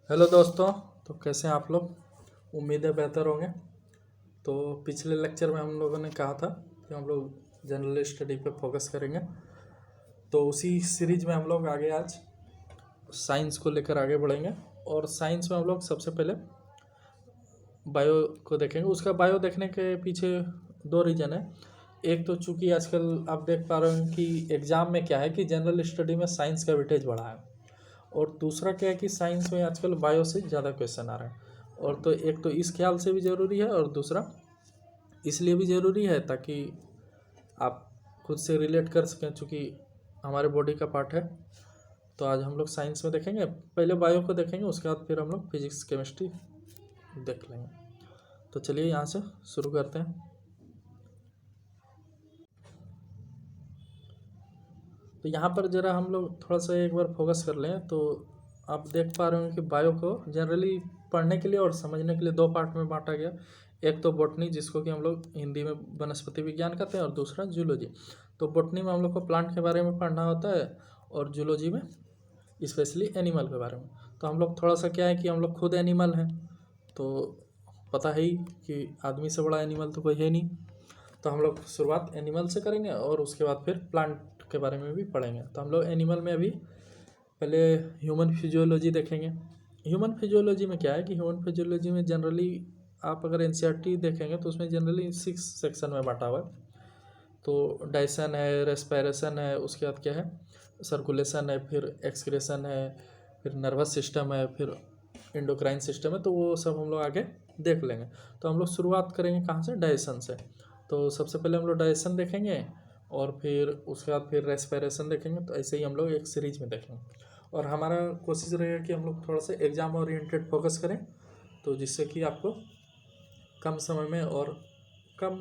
Hello दोस्तों। तो कैसे हैं आप लोग? उम्मीद है बेहतर होंगे। तो पिछले लेक्चर में हम लोगों ने कहा था कि हम लोग जनरल स्टडी पे फोकस करेंगे। तो उसी सीरीज में हम लोग आगे आज साइंस को लेकर आगे बढ़ेंगे। और साइंस में हम लोग सबसे पहले बायो को देखेंगे। उसका बायो देखने के पीछे दो रीज़न है। एक तो चूँकि आजकल आप देख पा रहे हैं कि एग्ज़ाम में क्या है कि जनरल स्टडी में साइंस का वेटेज बढ़ा है, और दूसरा क्या है कि साइंस में आजकल बायो से ज़्यादा क्वेश्चन आ रहे हैं। और तो एक तो इस ख्याल से भी ज़रूरी है, और दूसरा इसलिए भी ज़रूरी है ताकि आप खुद से रिलेट कर सकें, चूँकि हमारे बॉडी का पार्ट है। तो आज हम लोग साइंस में देखेंगे, पहले बायो को देखेंगे, उसके बाद फिर हम लोग फिजिक्स केमिस्ट्री देख लेंगे। तो चलिए यहाँ से शुरू करते हैं। तो यहाँ पर ज़रा हम लोग थोड़ा सा एक बार फोकस कर लें। तो आप देख पा रहे हो कि बायो को जनरली पढ़ने के लिए और समझने के लिए दो पार्ट में बांटा गया। एक तो बॉटनी, जिसको कि हम लोग हिंदी में वनस्पति विज्ञान कहते हैं, और दूसरा जूलॉजी। तो बॉटनी में हम लोग को प्लांट के बारे में पढ़ना होता है, और जूलॉजी में स्पेशली एनिमल के बारे में। तो हम लोग थोड़ा सा क्या है कि हम लोग खुद एनिमल हैं, तो पता है ही कि आदमी से बड़ा एनिमल तो कोई है नहीं। तो हम लोग शुरुआत एनिमल से करेंगे और उसके बाद फिर प्लांट के बारे में भी पढ़ेंगे। तो हम लोग एनिमल में अभी पहले ह्यूमन फिजियोलॉजी देखेंगे। ह्यूमन फिजियोलॉजी में क्या है कि ह्यूमन फिजियोलॉजी में जनरली आप अगर एनसीईआरटी देखेंगे तो उसमें जनरली 6 सेक्शन में बांटा हुआ है। तो डाइजेशन है, रेस्पिरेशन है, उसके बाद क्या है, सर्कुलेशन है, फिर एक्सक्रेशन है, फिर नर्वस सिस्टम है, फिर एंडोक्राइन सिस्टम है। तो वो सब हम लोग आगे देख लेंगे। तो हम लोग शुरुआत करेंगे कहाँ से? डाइजेशन से। तो सबसे पहले हम लोग डाइजेशन देखेंगे, और फिर उसके बाद फिर रेस्पिरेशन देखेंगे। तो ऐसे ही हम लोग एक सीरीज में देखेंगे, और हमारा कोशिश रहेगा कि हम लोग थोड़ा सा एग्ज़ाम ओरिएंटेड फोकस करें, तो जिससे कि आपको कम समय में और कम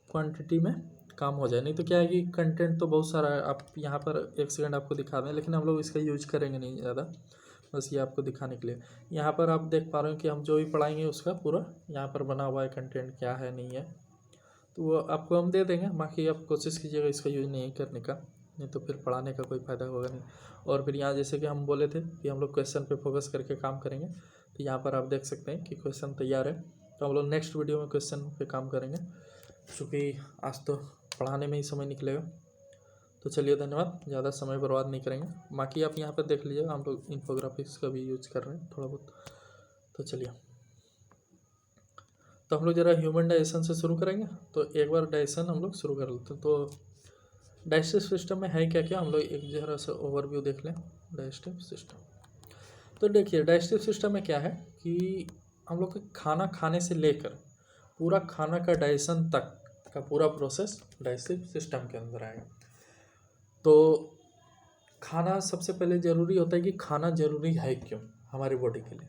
क्वांटिटी में काम हो जाए। नहीं तो क्या है कि कंटेंट तो बहुत सारा है, आप यहाँ पर एक सेकंड आपको दिखा दें, लेकिन हम लोग इसका यूज करेंगे नहीं ज़्यादा, बस ये आपको दिखाने के लिए। यहाँ पर आप देख पा रहे हो कि हम जो भी पढ़ाएंगे उसका पूरा यहाँ पर बना हुआ है, कंटेंट क्या है नहीं है, तो वो आपको हम दे देंगे। बाकी आप कोशिश कीजिएगा इसका यूज नहीं करने का, नहीं तो फिर पढ़ाने का कोई फ़ायदा होगा नहीं। और फिर यहाँ जैसे कि हम बोले थे कि हम लोग क्वेश्चन पे फोकस करके काम करेंगे, तो यहाँ पर आप देख सकते हैं कि क्वेश्चन तैयार है। तो हम लोग नेक्स्ट वीडियो में क्वेश्चन पे काम करेंगे, चूँकि आज तो पढ़ाने में ही समय निकलेगा। तो चलिए, धन्यवाद। ज़्यादा समय बर्बाद नहीं करेंगे। बाकी आप यहाँ पर देख लीजिएगा, हम लोग इन्फोग्राफिक्स का भी यूज कर रहे हैं थोड़ा बहुत। तो चलिए, तो हम लोग ज़रा ह्यूमन डाइजेशन से शुरू करेंगे। तो एक बार डाइजेशन हम लोग शुरू कर लेते हैं। तो डाइजेस्टिव सिस्टम में है क्या क्या, हम लोग एक ज़रा सा ओवरव्यू देख लें। डाइजेस्टिव सिस्टम, तो देखिए डाइजेस्टिव सिस्टम में क्या है कि हम लोग के खाना खाने से लेकर पूरा खाना का डाइजेशन तक का पूरा प्रोसेस डाइजेस्टिव सिस्टम के अंदर आएगा। तो खाना सबसे पहले ज़रूरी होता है कि खाना ज़रूरी है क्यों हमारी बॉडी के लिए?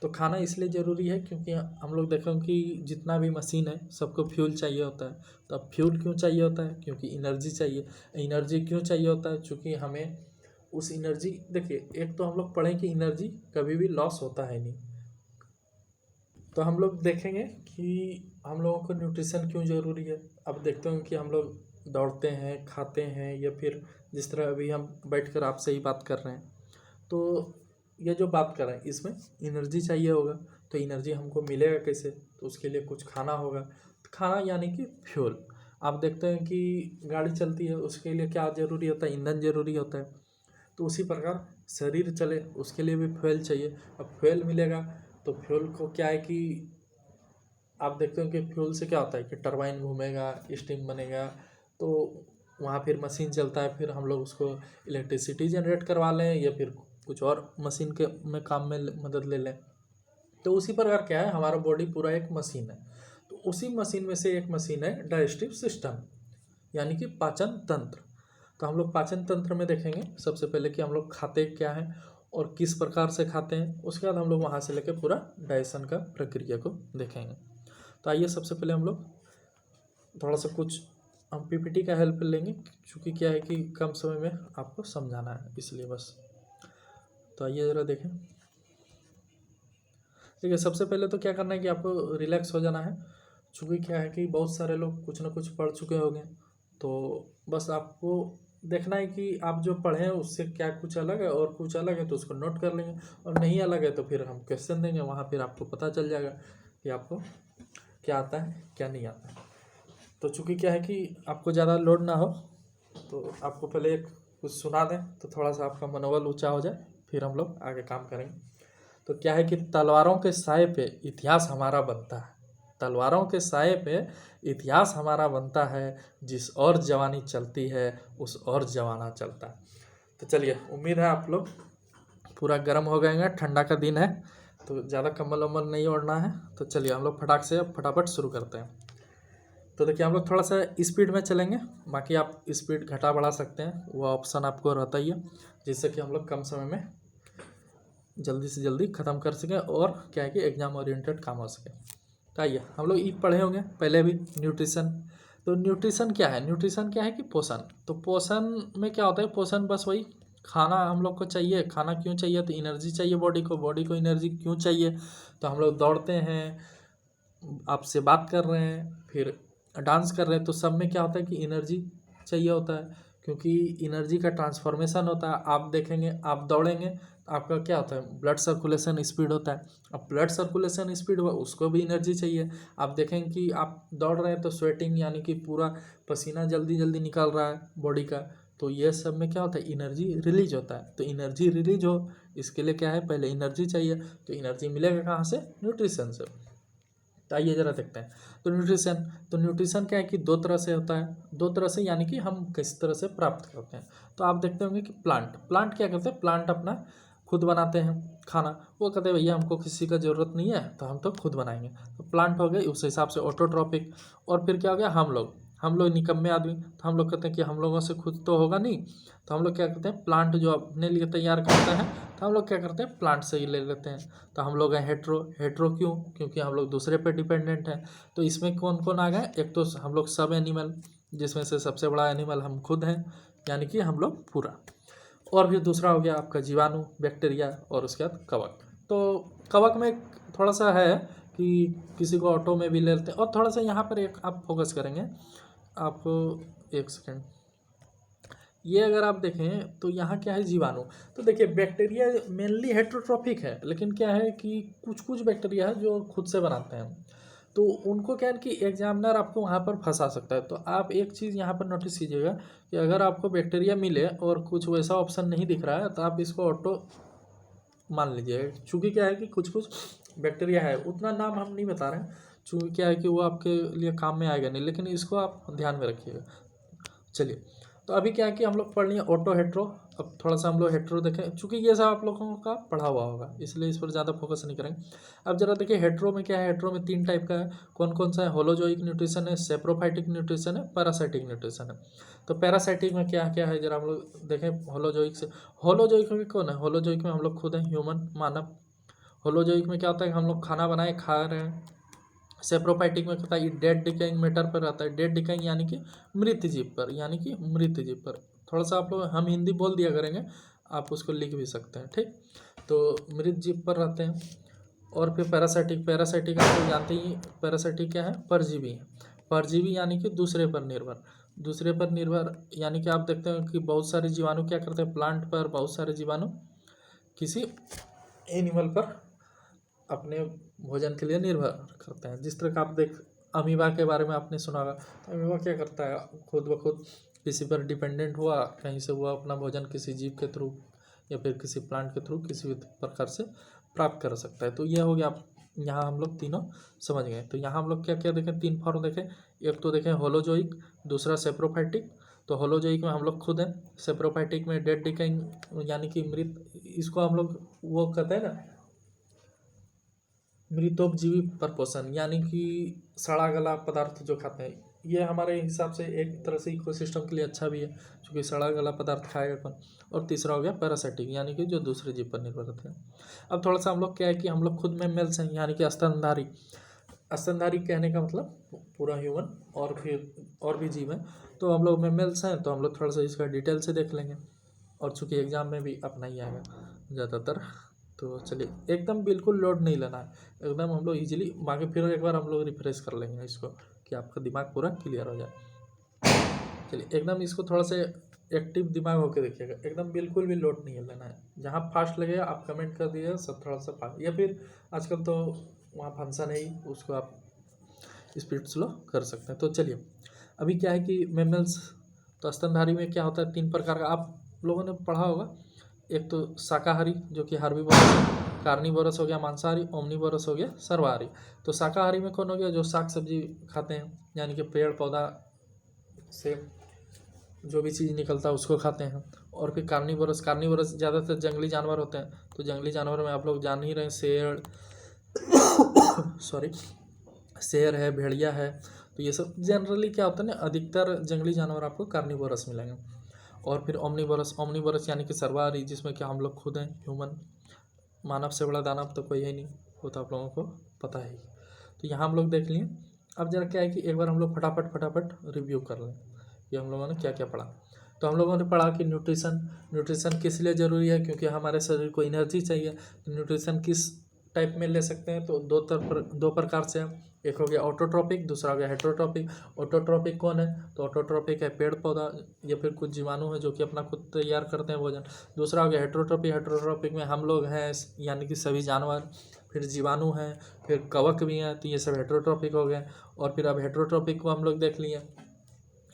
तो खाना इसलिए ज़रूरी है क्योंकि हम लोग देखें कि जितना भी मशीन है सबको फ्यूल चाहिए होता है। तो अब फ्यूल क्यों चाहिए होता है? क्योंकि एनर्जी चाहिए। एनर्जी क्यों चाहिए होता है? चूँकि हमें उस एनर्जी, देखिए एक तो हम लोग पढ़ें कि एनर्जी कभी भी लॉस होता है नहीं। तो हम लोग देखेंगे कि हम लोगों को न्यूट्रिशन क्यों ज़रूरी है। अब देखते हैं कि हम लोग दौड़ते हैं, खाते हैं, या फिर जिस तरह अभी हम बैठकर आपसे ही बात कर रहे हैं, तो ये जो बात कर रहे हैं इसमें एनर्जी चाहिए होगा। तो एनर्जी हमको मिलेगा कैसे? तो उसके लिए कुछ खाना होगा। तो खाना यानी कि फ्यूल। आप देखते हैं कि गाड़ी चलती है, उसके लिए क्या ज़रूरी होता है? ईंधन ज़रूरी होता है। तो उसी प्रकार शरीर चले उसके लिए भी फ्यूल चाहिए। अब फ्यूल मिलेगा तो फ्यूल को क्या है कि आप देखते हो कि फ्यूल से क्या होता है कि टरबाइन घूमेगा, स्टीम बनेगा, तो वहाँ फिर मशीन चलता है, फिर हम लोग उसको इलेक्ट्रिसिटी जनरेट करवा लें, या फिर कुछ और मशीन के में काम में मदद ले लें। तो उसी प्रकार क्या है, हमारा बॉडी पूरा एक मशीन है। तो उसी मशीन में से एक मशीन है डाइजेस्टिव सिस्टम, यानी कि पाचन तंत्र। तो हम लोग पाचन तंत्र में देखेंगे सबसे पहले कि हम लोग खाते क्या हैं और किस प्रकार से खाते हैं। उसके बाद हम लोग वहाँ से लेकर पूरा डाइजेशन का प्रक्रिया को देखेंगे। तो आइए सबसे पहले हम लोग थोड़ा सा कुछ हम पीपीटी का हेल्प लेंगे, क्योंकि क्या है कि कम समय में आपको समझाना है, इसलिए बस। तो आइए ज़रा देखें। देखिए सबसे पहले तो क्या करना है कि आपको रिलैक्स हो जाना है, क्योंकि क्या है कि बहुत सारे लोग कुछ ना कुछ पढ़ चुके होंगे। तो बस आपको देखना है कि आप जो पढ़े हैं उससे क्या कुछ अलग है, और कुछ अलग है तो उसको नोट कर लेंगे, और नहीं अलग है तो फिर हम क्वेश्चन देंगे, वहाँ फिर आपको पता चल जाएगा कि आपको क्या आता है क्या नहीं आता है। तो चूँकि क्या है कि आपको ज़्यादा लोड ना हो, तो आपको पहले एक कुछ सुना दें तो थोड़ा सा आपका मनोबल ऊंचा हो जाए, फिर हम लोग आगे काम करेंगे। तो क्या है कि तलवारों के साए पे इतिहास हमारा बनता है, तलवारों के साए पे इतिहास हमारा बनता है, जिस और जवानी चलती है उस और जमाना चलता है। तो चलिए, उम्मीद है आप लोग पूरा गर्म हो गए हैं, ठंडा का दिन है तो ज़्यादा कम्बल वम्बल नहीं ओढ़ना है। तो चलिए हम लोग फटाक से फटाफट शुरू करते हैं। तो देखिए हम लोग थोड़ा सा स्पीड में चलेंगे, बाकी आप स्पीड घटा बढ़ा सकते हैं, वो ऑप्शन आपको रहता ही है, जिससे कि हम लोग कम समय में जल्दी से जल्दी ख़त्म कर सकें और क्या है कि एग्ज़ाम ओरिएंटेड काम हो सके। तो आइए, हम लोग पढ़े होंगे पहले भी न्यूट्रिशन। तो न्यूट्रिशन क्या है? न्यूट्रिशन क्या है कि पोषण। तो पोषण में क्या होता है? पोषण बस वही खाना हम लोग को चाहिए। खाना क्यों चाहिए? तो एनर्जी चाहिए बॉडी को एनर्जी क्यों चाहिए? तो हम लोग दौड़ते हैं, आपसे बात कर रहे हैं, फिर डांस कर रहे हैं, तो सब में क्या होता है कि एनर्जी चाहिए होता है, क्योंकि एनर्जी का ट्रांसफॉर्मेशन होता है। आप देखेंगे, आप दौड़ेंगे तो आपका क्या होता है? ब्लड सर्कुलेशन स्पीड होता है। अब ब्लड सर्कुलेशन स्पीड हुआ, उसको भी एनर्जी चाहिए। आप देखेंगे कि आप दौड़ रहे हैं तो स्वेटिंग यानी कि पूरा पसीना जल्दी जल्दी निकल रहा है बॉडी का, तो ये सब में क्या होता है? एनर्जी रिलीज होता है। तो एनर्जी रिलीज हो, इसके लिए क्या है? पहले एनर्जी चाहिए। तो एनर्जी मिलेगा कहाँ से? न्यूट्रिशन से। तो आइए जरा देखते हैं। तो न्यूट्रिशन क्या है कि दो तरह से होता है, दो तरह से यानी कि हम किस तरह से प्राप्त करते हैं। तो आप देखते होंगे कि प्लांट क्या करते हैं? प्लांट अपना खुद बनाते हैं खाना। वो कहते हैं भैया हमको किसी का ज़रूरत नहीं है तो हम तो खुद बनाएंगे। तो प्लांट हो गए उस हिसाब से ऑटोट्रॉपिक। और फिर क्या हो गया? हम लोग निकम्मे आदमी, तो हम लोग कहते हैं कि हम लोगों से खुद तो होगा नहीं, तो हम लोग क्या करते हैं? प्लांट जो अपने लिए तैयार करता है तो हम लोग क्या करते हैं? प्लांट से ही ले लेते हैं। तो हम लोग हैं हेट्रो क्यों? क्योंकि हम लोग दूसरे पे डिपेंडेंट हैं। तो इसमें कौन कौन आ गए? एक तो हम लोग सब एनिमल, जिसमें से सबसे बड़ा एनिमल हम खुद हैं, यानी कि हम लोग पूरा। और फिर दूसरा हो गया आपका जीवाणु, बैक्टीरिया, और उसके बाद कवक। तो कवक में थोड़ा सा है कि किसी को ऑटो में भी ले लेते हैं। और थोड़ा सा यहाँ पर एक आप फोकस करेंगे, आप एक सेकेंड, ये अगर आप देखें तो यहाँ क्या है? जीवाणु। तो देखिए बैक्टीरिया मेनली हेट्रोट्रॉफिक है, लेकिन क्या है कि कुछ कुछ बैक्टीरिया है जो खुद से बनाते हैं, तो उनको क्या है कि एग्जामिनर आपको वहाँ पर फंसा सकता है। तो आप एक चीज़ यहाँ पर नोटिस कीजिएगा कि अगर आपको बैक्टीरिया मिले और कुछ वैसा ऑप्शन नहीं दिख रहा है तो आप इसको ऑटो मान लीजिए। चूँकि क्या है कि कुछ कुछ बैक्टीरिया है, उतना नाम हम नहीं बता रहे हैं, चूँकि क्या है कि वो आपके लिए काम में आएगा नहीं, लेकिन इसको आप ध्यान में रखिएगा। चलिए, तो अभी क्या है कि हम लोग पढ़ लिए ऑटो हेट्रो। अब थोड़ा सा हम लोग हेट्रो देखें, चूँकि ये सब आप लोगों का पढ़ा हुआ होगा इसलिए इस पर ज़्यादा फोकस नहीं करेंगे। अब जरा देखिए हेट्रो में क्या है? हेट्रो में 3 टाइप का है। कौन कौन सा है? होलोजोइक न्यूट्रिशन है, सेप्रोफाइटिक न्यूट्रिशन है, पैरासाइटिक न्यूट्रिशन है। तो पैरासाइटिक में क्या क्या है जरा हम लोग देखें। होलोजोइक से, होलोजोइक में कौन है? होलोजोइक में हम लोग खुद हैं, ह्यूमन, मानव। होलोजोइक में क्या होता है कि हम लोग खाना बनाए खा रहे हैं। सेप्रोफाइटिक में कहता है डेड डिकेइंग मैटर पर रहता है। डेड डिकेइंग यानी कि मृत जीव पर, यानी कि मृत जीव पर। थोड़ा सा आप लोग हम हिंदी बोल दिया करेंगे, आप उसको लिख भी सकते हैं, ठीक। तो मृत जीव पर रहते हैं। और फिर पैरासाइटिक आप लोग जानते ही, पैरासाइटिक क्या है? परजीवी है। परजीवी यानी कि दूसरे पर निर्भर यानी कि आप देखते हैं कि बहुत सारे जीवाणु क्या करते हैं? प्लांट पर बहुत सारे जीवाणु किसी एनिमल पर अपने भोजन के लिए निर्भर करते हैं। जिस तरह का आप देख, अमीबा के बारे में आपने सुना होगा। तो अमीबा क्या करता है? खुद ब खुद किसी पर डिपेंडेंट हुआ, कहीं से हुआ अपना भोजन किसी जीव के थ्रू या फिर किसी प्लांट के थ्रू किसी भी प्रकार से प्राप्त कर सकता है। तो यह हो गया। आप यहाँ हम लोग तीनों समझ गए। तो यहाँ हम लोग क्या क्या देखें? 3 फॉर्म देखें। एक तो देखें होलोजोइक, दूसरा सेप्रोफाइटिक। तो होलोजोइक में हम लोग खुद हैं, सेप्रोफाइटिक में डेड डिकेइंग यानी कि मृत, इसको हम लोग वो कहते हैं ना, मृतोपजीवी परपोषण, यानी कि सड़ा गला पदार्थ जो खाते हैं। ये हमारे हिसाब से एक तरह से इकोसिस्टम के लिए अच्छा भी है, क्योंकि सड़ा गला पदार्थ खाएगा कौन। और तीसरा हो गया पैरासाइटिक, यानी कि जो दूसरे जीव पर निर्भर रहते हैं। अब थोड़ा सा हम लोग क्या है कि हम लोग खुद में मेल्स हैं, यानी कि स्तनधारी। स्तनधारी कहने का मतलब पूरा ह्यूमन और फिर और भी जीव हैं। तो हम लोग में मेल्स हैं, तो हम लोग थोड़ा सा इसका डिटेल से देख लेंगे। और चूँकि एग्ज़ाम में भी अपना ही आएगा ज़्यादातर, तो चलिए एकदम बिल्कुल लोड नहीं लेना है, एकदम हम लोग इजीली बाकी फिर एक बार हम लोग रिफ्रेश कर लेंगे इसको, कि आपका दिमाग पूरा क्लियर हो जाए। चलिए एकदम इसको थोड़ा से एक्टिव दिमाग होकर देखिएगा, एकदम बिल्कुल भी लोड नहीं लेना है। जहाँ फास्ट लगेगा आप कमेंट कर दीजिएगा सब थोड़ा सा फास्ट, या फिर आजकल तो वहाँ फंक्शन है ही, उसको आप स्पीड स्लो कर सकते हैं। तो चलिए, अभी क्या है कि मैमल्स, तो स्तनधारी में क्या होता है, 3 प्रकार का आप लोगों ने पढ़ा होगा। एक तो शाकाहारी जो कि हार्बीवोरस, कार्निवोरस हो गया मांसाहारी, ओमनीवोरस हो गया सर्वाहारी। तो शाकाहारी में कौन हो गया, जो साग सब्जी खाते हैं, यानी कि पेड़ पौधा से जो भी चीज़ निकलता है उसको खाते हैं। और फिर कार्निवोरस, कार्निवोरस ज़्यादातर जंगली जानवर होते हैं। तो जंगली जानवर में आप लोग जान ही रहे हैं, शेर सॉरी शेर है, भेड़िया है। तो ये सब जनरली क्या होता है ना, अधिकतर जंगली जानवर आपको कार्निवोरस मिलेंगे। और फिर ओमनीवोरस, ओमनीवोरस यानी कि सर्वाहारी, जिसमें कि हम लोग खुद हैं, ह्यूमन, मानव से बड़ा दानव तो कोई है नहीं, वो तो आप लोगों को पता है ही। तो यहाँ हम लोग देख लिए। अब जरा क्या है कि एक बार हम लोग फटाफट रिव्यू कर लें कि हम लोगों ने क्या क्या पढ़ा। तो हम लोगों ने पढ़ा कि न्यूट्रिशन किस लिए ज़रूरी है, क्योंकि हमारे शरीर को एनर्जी चाहिए। न्यूट्रिशन किस टाइप में ले सकते हैं, तो दो प्रकार से है। एक हो गया ऑटोट्रॉपिक, दूसरा हो गया हेटरोट्रॉपिक। ऑटोट्रॉपिक कौन है, तो ऑटोट्रॉपिक है पेड़ पौधा या फिर कुछ जीवाणु है जो कि अपना खुद तैयार करते हैं भोजन। दूसरा हो गया हेटरोट्रॉपिक, हेटरोट्रॉपिक में हम लोग हैं, यानी कि सभी जानवर, फिर जीवाणु हैं, फिर कवक भी हैं, तो ये सब हेटरोट्रॉपिक हो गए। और फिर अब हेटरोट्रॉपिक को हम लोग देख लिए।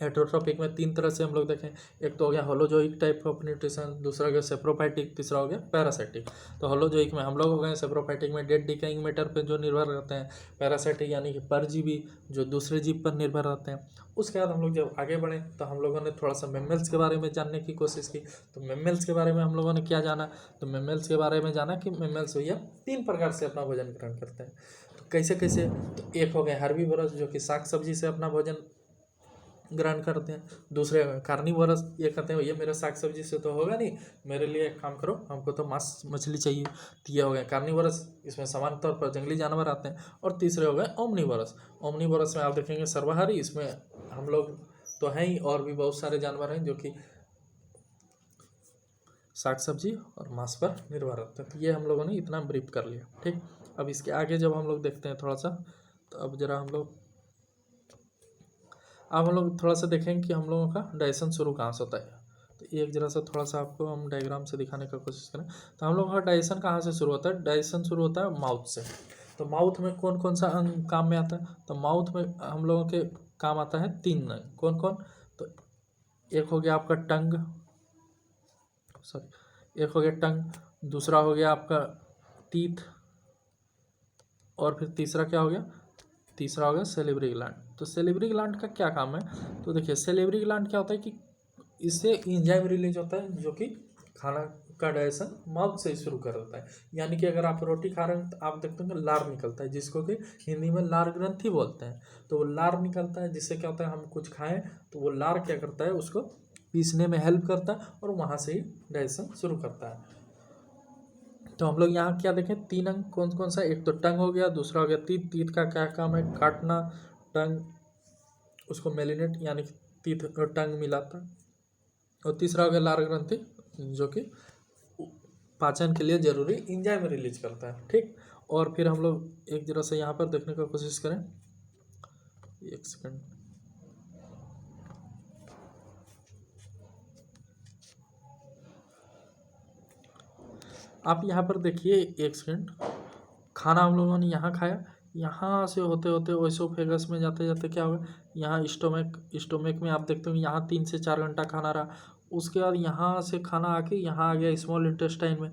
हेटरोट्रॉपिक में 3 तरह से हम लोग देखें, एक तो हो गया होलोजोइक टाइप ऑफ न्यूट्रिशन, दूसरा हो गया सेप्रोफाइटिक, तीसरा हो गया पैरासाइटिक। तो होलोजोइक में हम लोग हो गए, सेप्रोफाइटिक में डेड डिकेइंग मैटर पे जो निर्भर रहते हैं, पैरासाइटिक यानी कि परजीवी जो दूसरे जीव पर निर्भर रहते हैं। उसके बाद हम लोग जब आगे बढ़े तो हम लोगों ने थोड़ा सा मेमल्स के बारे में जानने की कोशिश की। तो मेमल्स के बारे में हम लोगों ने क्या जाना, तो मेमल्स के बारे में जाना कि मेमल्स भैया 3 प्रकार से अपना भोजन ग्रहण करते हैं। तो कैसे कैसे, तो एक हो गए हार्बीवोरस जो कि साग सब्जी से अपना भोजन ग्रहण करते हैं। दूसरे कार्निवोरस, ये कहते हैं ये मेरे साग सब्जी से तो होगा नहीं, मेरे लिए एक काम करो, हमको तो मांस मछली चाहिए। तो ये हो गए कार्निवोरस, इसमें सामान्य तौर पर जंगली जानवर आते हैं। और तीसरे हो गए ओमनीवोरस। ओमनीवोरस में आप देखेंगे सर्वाहारी, इसमें हम लोग तो हैं ही, और भी बहुत सारे जानवर हैं जो कि साग सब्जी और मांस पर निर्भर रहते हैं। तो ये हम लोगों ने इतना ब्रीफ कर लिया, ठीक। अब इसके आगे जब हम लोग देखते हैं थोड़ा सा, तो अब जरा हम लोग थोड़ा सा देखेंगे कि हम लोगों का डाइजेशन शुरू कहाँ से होता है। तो एक जरा सा थोड़ा सा आपको हम डायग्राम से दिखाने का कोशिश करें। तो हम लोगों का डाइजेशन कहाँ से शुरू होता है, डाइजेशन शुरू होता है माउथ से। तो माउथ में कौन कौन सा अंग काम में आता है, तो माउथ में हम लोगों के काम आता है 3 अंग। कौन कौन, तो एक हो गया आपका टंग, एक हो गया टंग, दूसरा हो गया आपका टीथ, और फिर तीसरा क्या हो गया, तीसरा हो गया सेलिब्री ग्लैंड। तो सेलिब्री ग्लैंड का क्या काम है, तो देखिए सेलिब्री ग्लैंड क्या होता है कि इससे एंजाइम रिलीज होता है जो कि खाना का डाइजेशन माउथ से शुरू कर देता है। यानी कि अगर आप रोटी खा रहे हैं तो आप देखते हैं लार निकलता है, जिसको कि हिंदी में लार ग्रंथि बोलते हैं। तो वो लार निकलता है, जिससे क्या होता है हम कुछ खाएं तो वो लार क्या करता है, उसको पीसने में हेल्प करता है और वहाँ से ही डाइजेशन शुरू करता है। तो हम लोग यहाँ क्या देखें, 3 अंग कौन कौन सा, एक तो टंग हो गया, दूसरा हो गया तीत, तीत का क्या काम है, काटना, टंग उसको मेलिनेट यानी कि तीत और टंग मिलाता है। और तीसरा हो गया लार ग्रंथि जो कि पाचन के लिए जरूरी एंजाइम रिलीज करता है, ठीक। और फिर हम लोग एक जरा से यहाँ पर देखने का कोशिश करें, एक सेकंड, आप यहाँ पर देखिए, एक सेकंड। खाना हम लोगों ने यहाँ खाया, यहाँ से होते होते ओएसोफेगस में जाते जाते क्या होगा, यहाँ स्टोमक में आप देखते हो यहाँ 3 से 4 घंटा खाना रहा। उसके बाद यहाँ से खाना आके यहाँ आ गया स्मॉल इंटेस्टाइन में।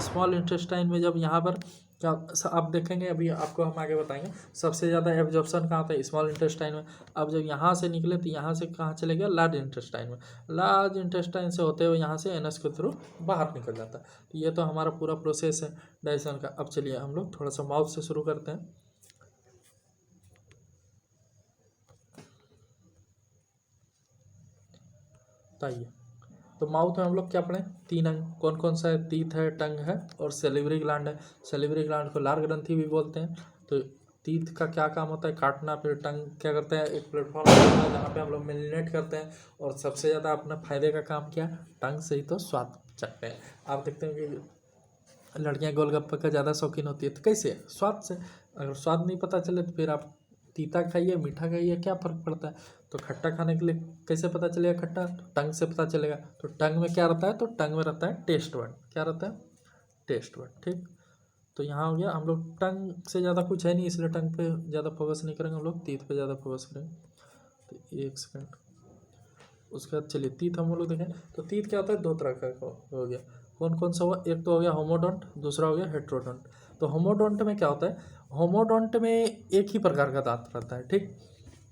स्मॉल इंटेस्टाइन में जब यहाँ पर क्या आप देखेंगे, अभी आपको हम आगे बताएंगे सबसे ज़्यादा एब्जॉर्प्शन कहाँ होता है, स्मॉल इंटेस्टाइन में। अब जब यहाँ से निकले तो यहाँ से कहाँ चले गया, लार्ज इंटेस्टाइन में। लार्ज इंटेस्टाइन से होते हुए यहाँ से एनस के थ्रू बाहर निकल जाता है। तो ये तो हमारा पूरा प्रोसेस है डाइजेशन का। अब चलिए हम लोग थोड़ा सा माउथ से शुरू करते हैं। बताइए, तो माउथ में हम लोग क्या पढ़ें, 3 अंग कौन कौन सा है, तीत है, टंग है और सेलिब्री ग्लैंड है। सेलिब्री ग्लैंड को लार ग्रंथि भी बोलते हैं। तो तीत का क्या काम होता है, काटना। फिर टंग क्या करता है, एक प्लेटफॉर्म होता है जहाँ पे हम लोग मेलिनेट करते हैं। और सबसे ज़्यादा अपना फायदे का काम क्या, टंग से ही तो स्वाद चखते हैं। आप देखते हैं कि लड़कियाँ गोलगप्पे का ज़्यादा शौकीन होती है, तो कैसे, स्वाद से। अगर स्वाद नहीं पता चले तो फिर आप तीता खाइए मीठा खाइए, क्या फ़र्क पड़ता है। तो खट्टा खाने के लिए कैसे पता चलेगा खट्टा? तो टंग से पता चलेगा। तो टंग में क्या रहता है? तो टंग में रहता है टेस्ट वर्ड। क्या रहता है? Test word. ठीक, तो यहाँ हो गया। हम लोग टंग से ज़्यादा कुछ है नहीं, इसलिए टंग पे ज़्यादा फोकस नहीं करेंगे, हम लोग तीत पे ज़्यादा फोकस करेंगे। तो एक सेकेंड, उसके बाद चलिए तीत हम लोग देखें। तो तीत क्या होता है? दो तरह का हो गया। कौन कौन सा हुआ? एक तो हो गया होमोडोंट, दूसरा हो गया हेट्रोडोंट। तो होमोडोंट में क्या होता है? होमोडोंट में एक ही प्रकार का दांत रहता है। ठीक,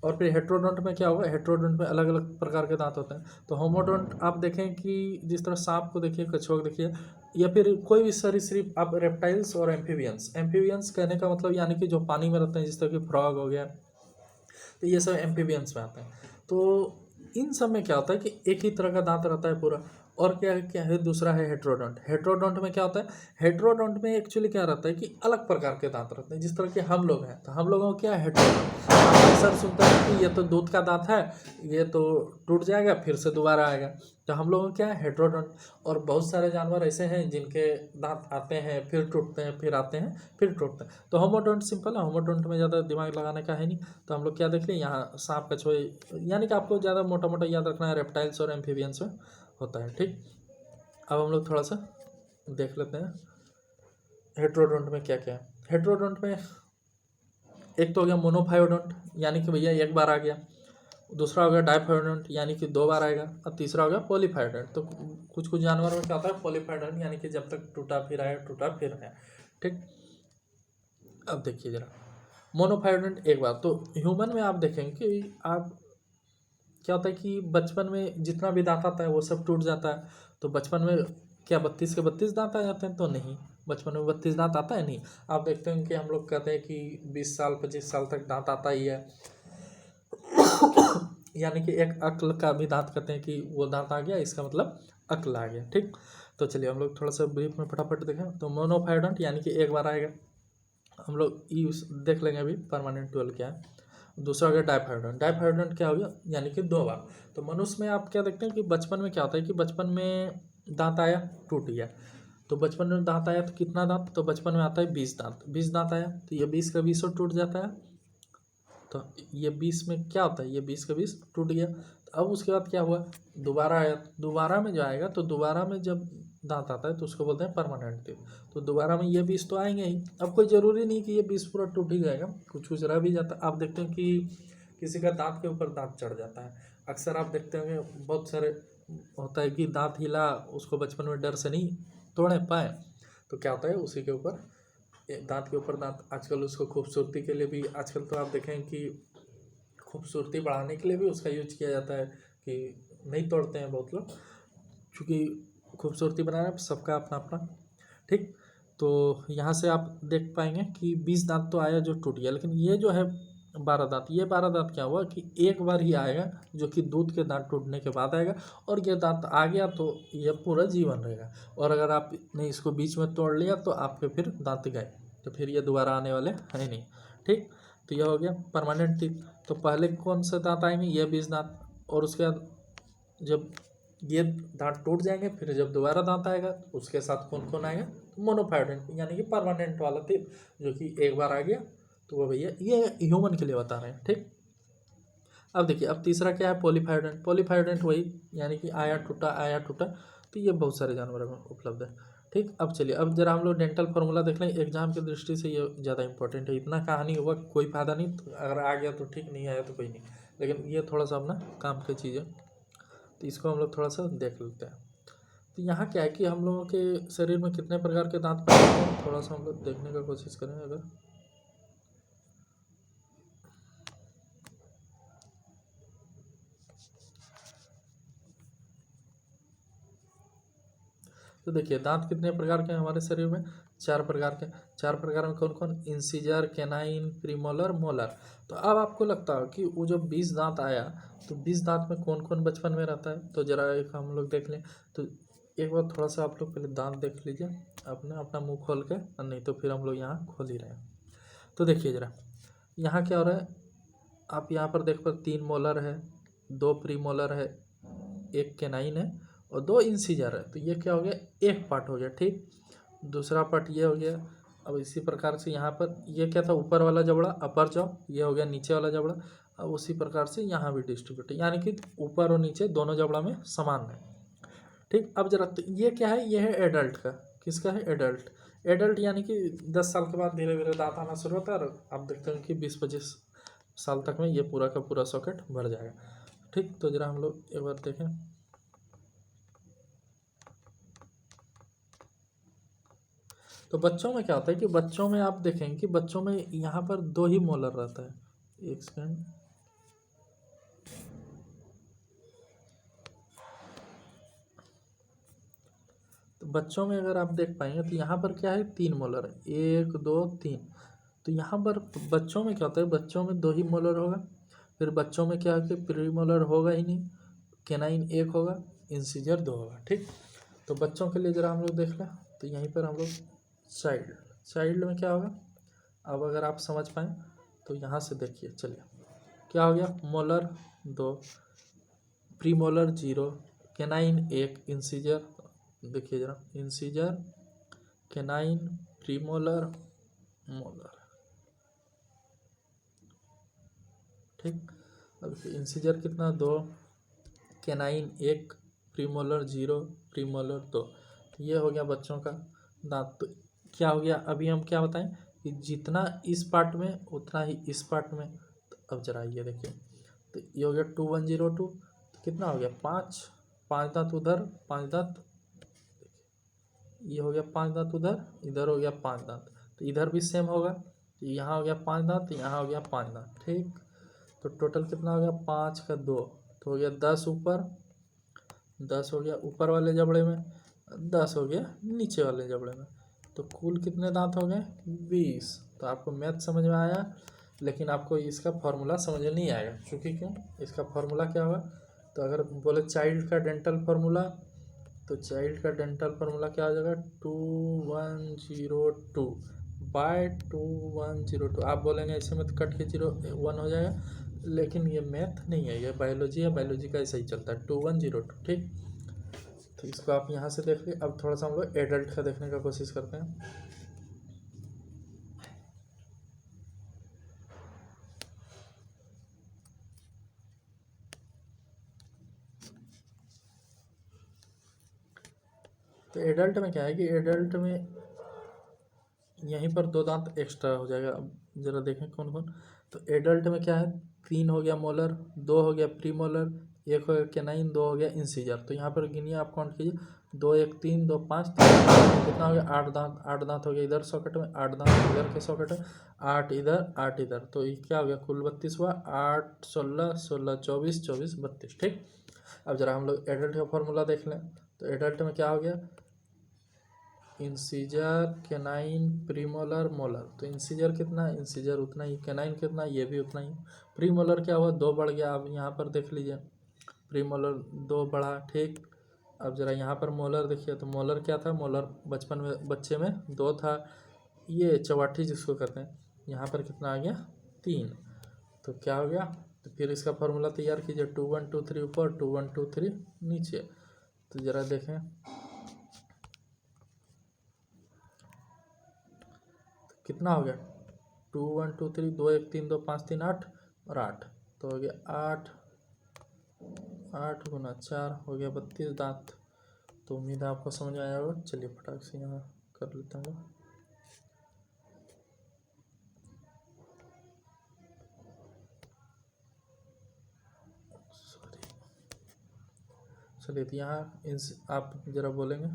और फिर हेट्रोडोंट में क्या होगा? हेट्रोडोंट में अलग अलग प्रकार के दांत होते हैं। तो होमोडोंट आप देखें कि जिस तरह सांप को देखिए, कछुआ को देखिए, या फिर कोई भी सरीसृप, आप रेप्टाइल्स और एम्फीबियंस, एम्फीबियंस कहने का मतलब यानी कि जो पानी में रहते हैं, जिस तरह की फ्रॉग हो गया, तो ये सब एम्फीबियंस में आते हैं। तो इन सब में क्या होता है कि एक ही तरह का दांत रहता है पूरा। और क्या है? दूसरा है हेट्रोडोंट। हेट्रोडोंट में क्या होता है? हेट्रोडोंट में एक्चुअली क्या रहता है कि अलग प्रकार के दांत रहते हैं। जिस तरह के हम लोग हैं, तो हम लोगों को क्या है? हेट्रोडोंट। आप अक्सर सुनते हैं कि ये तो दूध का दांत है, ये तो टूट जाएगा फिर से दोबारा आएगा। तो हम लोगों को क्या है? हेट्रोडोंट। और बहुत सारे जानवर ऐसे हैं जिनके दांत आते हैं, फिर टूटते हैं, फिर आते हैं, फिर टूटते हैं। तो होमोडोंट सिंपल है, होमोडोंट में ज़्यादा दिमाग लगाने का है नहीं। तो हम लोग क्या देख लें यहाँ? सांप, कछुए, यानी कि आपको ज़्यादा मोटा मोटा याद रखना है, रेप्टाइल्स और एम्फीबियंस में होता है। ठीक, अब हम लोग थोड़ा सा देख लेते हैं हेट्रोडोंट में क्या क्या है। हेट्रोडोंट में एक तो हो गया मोनोफायोडोंट, यानी कि भैया एक बार आ गया। दूसरा हो गया डाइफायोडोंट, यानी कि दो बार आएगा। और तीसरा हो गया पॉलीफायोडोंट। तो कुछ कुछ जानवर में क्या होता है? पॉलीफायोडोंट, यानी कि जब तक टूटा फिर आया, टूटा फिर आया। ठीक, अब देखिए जरा मोनोफायोडोंट एक बार। तो ह्यूमन में आप देखेंगे कि आप क्या होता है कि बचपन में जितना भी दांत आता है वो सब टूट जाता है। तो बचपन में क्या 32 के 32 दांत आ जाते हैं? तो नहीं, बचपन में 32 दांत आता है नहीं। आप देखते हैं कि हम लोग कहते हैं कि 20 साल 25 साल तक दांत आता ही है। यानी कि एक अक्ल का भी दांत कहते हैं कि वो दांत आ गया, इसका मतलब अक्ल आ गया। ठीक, तो चलिए हम लोग थोड़ा सा ब्रीफ में फटाफट देखें। तो मोनोफायोडोंट यानी कि एक बार आएगा, हम लोग यूज देख लेंगे अभी परमानेंट ट्वेल्व क्या है। दूसरा हो गया डाइफायोडोंट। डाइफायोडोंट क्या हो गया? यानी कि दो बार। तो मनुष्य में आप क्या देखते हैं कि बचपन में क्या होता है कि बचपन में दांत आया, टूट गया। तो बचपन में दांत आया तो कितना दांत? तो बचपन में आता है 20 दांत। 20 दांत आया तो ये 20 का 20 टूट जाता है। तो ये 20 में क्या होता है? ये 20 का 20 टूट गया। तो अब उसके बाद क्या हुआ? दोबारा आया। दोबारा में जो आएगा, तो दोबारा में जब दांत आता है तो उसको बोलते हैं परमानेंट टीथ। तो दोबारा में ये 20 तो आएंगे ही। अब कोई ज़रूरी नहीं कि ये 20 पूरा टूट ही जाएगा, कुछ कुछ रह भी जाता है। आप देखते हैं कि किसी का दांत के ऊपर दांत चढ़ जाता है। अक्सर आप देखते होंगे बहुत सारे होता है कि दांत हिला, उसको बचपन में डर से नहीं तोड़े पाए, तो क्या होता है उसी के ऊपर दांत के ऊपर दांत। आजकल उसको खूबसूरती के लिए भी, आजकल तो आप देखें कि खूबसूरती बढ़ाने के लिए भी उसका यूज किया जाता है कि नहीं तोड़ते हैं बहुत लोग, क्योंकि खूबसूरती बनाना सबका अपना अपना। ठीक, तो यहाँ से आप देख पाएंगे कि 20 दांत तो आया जो टूट गया, लेकिन ये जो है 12 दांत, ये 12 दांत क्या हुआ कि एक बार ही आएगा, जो कि दूध के दांत टूटने के बाद आएगा। और ये दांत आ गया तो ये पूरा जीवन रहेगा। और अगर आपने इसको बीच में तोड़ लिया तो आपके फिर दांत गए, तो फिर ये दोबारा आने वाले हैं नहीं। ठीक, तो यह हो गया परमानेंट टीथ। तो पहले कौन से दांत आएंगे? ये 20 दांत। और उसके बाद जब ये दांत टूट जाएंगे, फिर जब दोबारा दांत आएगा तो उसके साथ कौन कौन आएगा? तो मोनोफायोडेंट, यानी कि परमानेंट वाला टीथ, जो कि एक बार आ गया तो वो भैया ये ह्यूमन के लिए बता रहे हैं। ठीक, अब देखिए अब तीसरा क्या है? पॉलीफायोडेंट। पॉलीफायोडेंट वही, यानी कि आया टूटा आया टूटा। तो ये बहुत सारे जानवरों में उपलब्ध है। ठीक, अब चलिए अब जरा हम लोग डेंटल फार्मूला देख लें। एग्जाम की दृष्टि से ये ज़्यादा इंपॉर्टेंट है। इतना कहानी हुआ कोई फायदा नहीं, तो अगर आ गया तो ठीक, नहीं आया तो कोई नहीं, लेकिन ये थोड़ा सा अपना काम की चीज़ है, तो इसको हम लोग थोड़ा सा देख लेते हैं। तो यहाँ क्या है कि हम लोगों के शरीर में कितने प्रकार के दांत पाए जाते हैं, थोड़ा सा हम लोग देखने का कोशिश करें। अगर तो देखिए दांत कितने प्रकार के हैं हमारे शरीर में? 4 प्रकार के। 4 प्रकार में कौन कौन? Incisor, canine, premolar, molar. तो अब आपको लगता है कि वो जब 20 दांत आया, तो 20 दांत में कौन कौन बचपन में रहता है? तो जरा एक हम लोग देख लें। तो एक बार थोड़ा सा आप लोग पहले दांत देख लीजिए अपने, अपना मुंह खोल के, और नहीं तो फिर हम लोग यहाँ खोल ही रहे हैं। तो देखिए जरा यहाँ क्या हो रहा है। आप यहाँ पर देख पर 3 मोलर है, 2 प्रीमोलर है, 1 कैनाइन है और 2 इंसीजर है। तो ये क्या हो गया? एक पार्ट हो गया। ठीक, दूसरा पार्ट ये हो गया। अब इसी प्रकार से यहाँ पर ये क्या था? ऊपर वाला जबड़ा, अपर जॉ, ये हो गया नीचे वाला जबड़ा। अब उसी प्रकार से यहाँ भी डिस्ट्रीब्यूट है, यानी कि ऊपर और नीचे दोनों जबड़ा में समान है। ठीक, अब जरा तो ये क्या है, ये है एडल्ट का, किसका है, एडल्ट। एडल्ट यानी कि 10 साल के बाद धीरे धीरे दांत आना शुरू होता है और आप देखते हैं कि 20-25 साल तक में ये पूरा का पूरा सॉकेट भर जाएगा। ठीक, तो जरा हम लोग एक बार देखें। तो बच्चों में क्या होता है कि बच्चों में आप देखेंगे कि बच्चों में यहाँ पर 2 ही मोलर रहता है। एक सेकेंड, तो बच्चों में अगर आप देख पाएंगे तो यहाँ पर क्या है, 3 मोलर है, 1 2 3। तो यहाँ पर बच्चों में क्या होता है, बच्चों में 2 ही मोलर होगा। फिर बच्चों में क्या है कि प्री मोलर होगा ही नहीं, कैनाइन 1 होगा, इंसीजर 2 होगा। ठीक, तो बच्चों के लिए जरा हम लोग देख लें। तो यहीं पर हम लोग चाइल्ड में क्या होगा, अब अगर आप समझ पाएँ तो यहाँ से देखिए, चलिए क्या हो गया, molar 2, pre molar 0, canine 1, incisor, देखिए जरा, इंसीजर, कैनाइन, प्रीमोलर, मोलर। ठीक, अब इंसीजर कितना, 2, कैनाइन 1, प्रीमोलर 0, प्रीमोलर 2। तो ये हो गया बच्चों का दांत। तो क्या हो गया, अभी हम क्या बताएं कि जितना इस पार्ट में उतना ही इस पार्ट में। तो अब जरा ये देखिए, तो ये हो गया 2102, तो कितना हो गया, 5 दांत उधर, 5 दांत, ये हो गया 5 दांत उधर, इधर हो गया 5 दांत, तो इधर भी सेम होगा। तो यहाँ हो गया 5 दांत, यहाँ हो गया 5 दांत। ठीक, तो टोटल कितना हो गया, 5 का 2, तो हो गया 10 ऊपर, 10 हो गया ऊपर वाले जबड़े में, 10 हो गया नीचे वाले जबड़े में। तो कुल कितने दांत हो गए, 20। तो आपको मैथ समझ में आया, लेकिन आपको इसका फॉर्मूला समझ में नहीं आएगा। क्योंकि क्यों, इसका फॉर्मूला क्या होगा, तो अगर बोले चाइल्ड का डेंटल फार्मूला, तो चाइल्ड का डेंटल फार्मूला क्या आ जाएगा, 2102 बाय 2102। आप बोलेंगे ऐसे में तो कट के 01 हो जाएगा, लेकिन ये मैथ नहीं है, ये बायोलॉजी है, बायोलॉजी का ऐसा ही चलता है, 2102। ठीक, तो इसको आप यहाँ से देख लीजिए। अब थोड़ा सा हम लोग एडल्ट का देखने का कोशिश करते हैं। तो एडल्ट में क्या है कि एडल्ट में यहीं पर 2 दांत एक्स्ट्रा हो जाएगा। अब जरा देखें कौन कौन। तो एडल्ट में क्या है, 3 हो गया मोलर, 2 हो गया प्री मोलर, 1 हो गया कैनाइन, 2 हो गया इंसीजर। तो यहाँ पर गिनिए, आप काउंट कीजिए, 2 1 3 2 5 कितना हो गया, 8 दांत। 8 दांत हो गया इधर सॉकेट में, 8 दांत इधर के सॉकेट में, 8 इधर 8 इधर। तो ये क्या हो गया, कुल 32 हुआ, 8 16 16 24 24 32। ठीक, अब जरा हम लोग एडल्ट का फॉर्मूला देख लें। तो एडल्ट में क्या हो गया, इंसीजर, कैनाइन, प्रीमोलर, मोलर। तो इंसीजर कितना है, इंसीजर उतना ही, कैनाइन कितना, ये भी उतना ही। प्रीमोलर क्या हुआ, 2 बढ़ गया। अब यहाँ पर देख लीजिए, प्रीमोलर 2 बढ़ा। ठीक, अब जरा यहाँ पर मोलर देखिए, तो मोलर क्या था, मोलर बचपन में बच्चे में 2 था, ये चौवाठी जिसको कहते हैं, यहाँ पर कितना आ गया, 3। तो क्या हो गया, तो फिर इसका फॉर्मूला तैयार कीजिए, 2 1 2 3 ऊपर, 2 1 2 3 नीचे। तो जरा देखें, कितना हो गया, 2 1 2 3, 2 1 3 2 5 3 8 और 8, तो हो गया 8 8 गुना 4 हो गया 32 दांत। तो उम्मीद है आपको समझ आया होगा। चलिए फटाक से यहाँ कर लेता हूँ। सॉरी, चलिए तो यहाँ आप ज़रा बोलेंगे,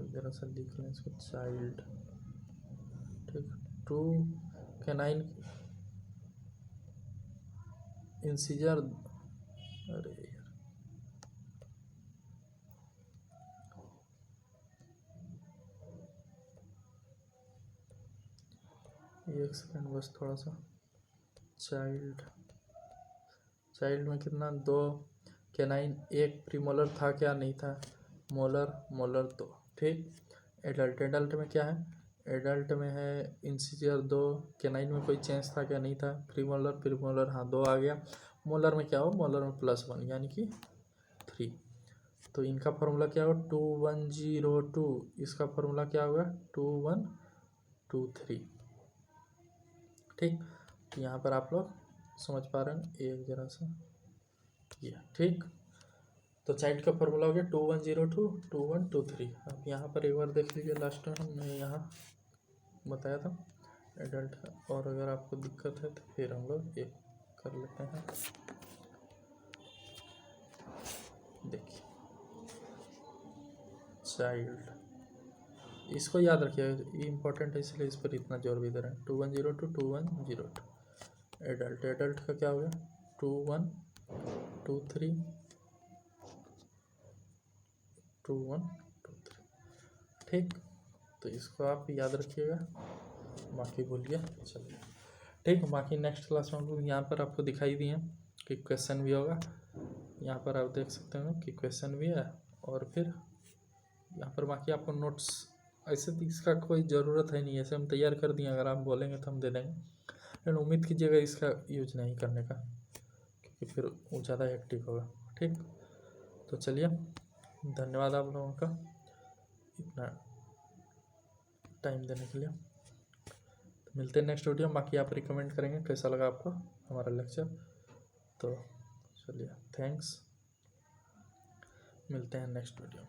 ज़रा सा लिख लें इसको, चाइल्ड। ठीक, 2 कैनाइन, इंसीजर, अरे यार, एक सेकेंड बस, थोड़ा सा। चाइल्ड, चाइल्ड में कितना, 2 कैनाइन, 1 प्रीमोलर था क्या, नहीं था, मोलर मोलर 2। ठीक, एडल्ट, एडल्ट में क्या है, एडल्ट में है इंसीजर 2, कैनाइन में कोई चेंज था क्या, नहीं था, प्रीमोलर प्रीमोलर हाँ 2 आ गया। मोलर में क्या हो, मोलर में +1 यानी कि 3। तो इनका फॉर्मूला क्या होगा, 2102, इसका फॉर्मूला क्या होगा, 2123। ठीक, तो यहाँ पर आप लोग समझ पा रहे हैं एक जरा सा ये ठीक। तो चाइल्ड का फॉर्मूला हो गया 2102 2123। अब यहाँ पर एक बार देख लीजिए, लास्ट में हमने यहाँ बताया था एडल्ट है, और अगर आपको दिक्कत है तो फिर हम लोग एक कर लेते हैं। देखिए चाइल्ड, इसको याद रखिएगा, ये इम्पोर्टेंट है इसलिए इस पर इतना जोर भी दे रहे हैं। 2102 2102 एडल्ट, एडल्ट का क्या हो गया 2123 2123 ठीक। तो इसको आप याद रखिएगा, बाकी भूलिए। चलिए ठीक, बाकी नेक्स्ट क्लास में हम लोग यहाँ पर आपको दिखाई दिए कि क्वेश्चन भी होगा, यहाँ पर आप देख सकते हो कि क्वेश्चन भी है, और फिर यहाँ पर बाकी आपको नोट्स, ऐसे तो इसका कोई ज़रूरत है नहीं, ऐसे हम तैयार कर दिए, अगर आप बोलेंगे तो हम दे देंगे, लेकिन उम्मीद कीजिएगा इसका यूज नहीं करने का, क्योंकि फिर वो ज़्यादा हेक्टिक होगा। ठीक, तो चलिए धन्यवाद आप लोगों का इतना टाइम देने के लिए। तो मिलते हैं नेक्स्ट वीडियो में, बाकी आप रिकमेंड करेंगे कैसा लगा आपको हमारा लेक्चर। तो चलिए थैंक्स, मिलते हैं नेक्स्ट वीडियो में।